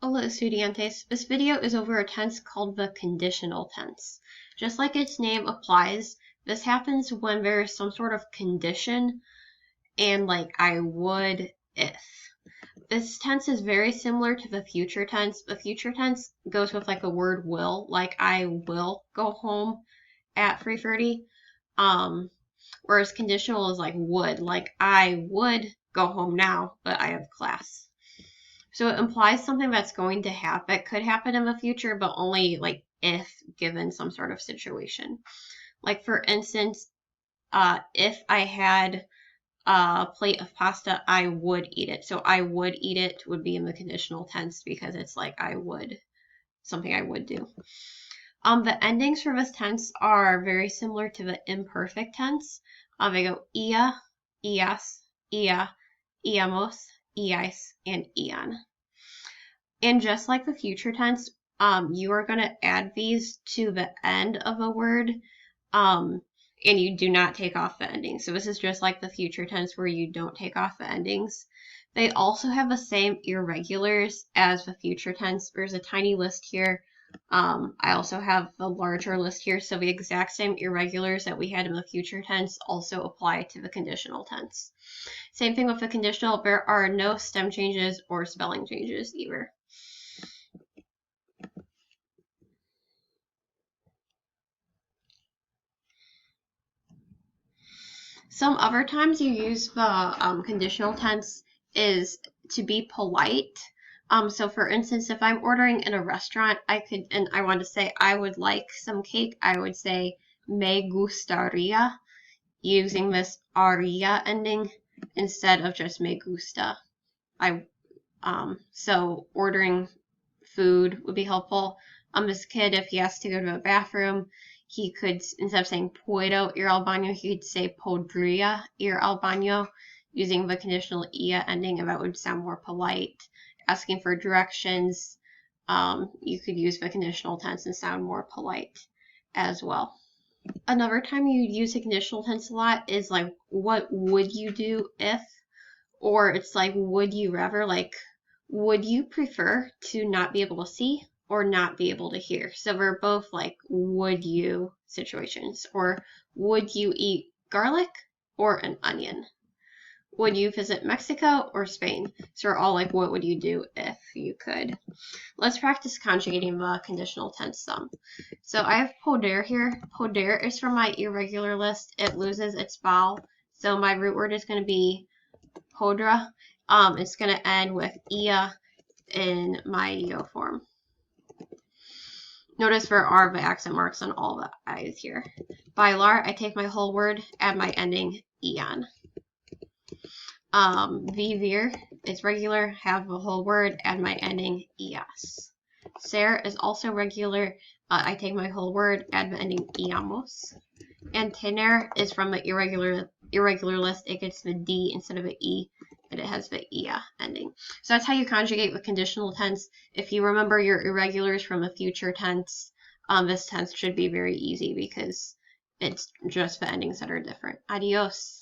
Hola estudiantes, this video is over a tense called the conditional tense. Just like its name applies, this happens when there is some sort of condition and like I would if. This tense is very similar to the future tense. The future tense goes with like the word will, like I will go home at 3:30. Whereas conditional is like would, like I would go home now, but I have class. So it implies something that's going to happen, that could happen in the future, but only like if given some sort of situation. Like for instance, if I had a plate of pasta, I would eat it. So I would eat it would be in the conditional tense because it's like I would, something I would do. The endings for this tense are very similar to the imperfect tense. They go ia, ias, ia, iamos, iais, and ian. And just like the future tense, you are going to add these to the end of a word, and you do not take off the endings. So this is just like the future tense where you don't take off the endings. They also have the same irregulars as the future tense. There's a tiny list here. I also have the larger list here. So the exact same irregulars that we had in the future tense also apply to the conditional tense. Same thing with the conditional. There are no stem changes or spelling changes either. Some other times you use the conditional tense is to be polite. So for instance, if I'm ordering in a restaurant, and I want to say I would like some cake, I would say me gustaría, using this aría ending instead of just me gusta. So ordering food would be helpful. This kid, if he has to go to a bathroom, he could, instead of saying puedo ir al baño, he could say podría ir al baño, using the conditional ia ending, and that would sound more polite. Asking for directions, you could use the conditional tense and sound more polite as well. Another time you use the conditional tense a lot is like, what would you do if? Or it's like, would you rather, like, would you prefer to not be able to see or not be able to hear? So they're both like would you situations. Or would you eat garlic or an onion? Would you visit Mexico or Spain? So they're all like what would you do if you could. Let's practice conjugating the conditional tense some. So I have poder here. Poder is from my irregular list. It loses its vowel. So my root word is going to be podra. It's going to end with ia in my yo form. Notice there are the accent marks on all the i's here. Bailar, I take my whole word, add my ending ian. Vivir is regular, have the whole word, add my ending ias. Ser is also regular. I take my whole word, add the ending iamos. And tener is from the irregular list. It gets the D instead of the E, and it has the ia ending. So that's how you conjugate with conditional tense. If you remember your irregulars from the future tense, this tense should be very easy because it's just the endings that are different. Adios.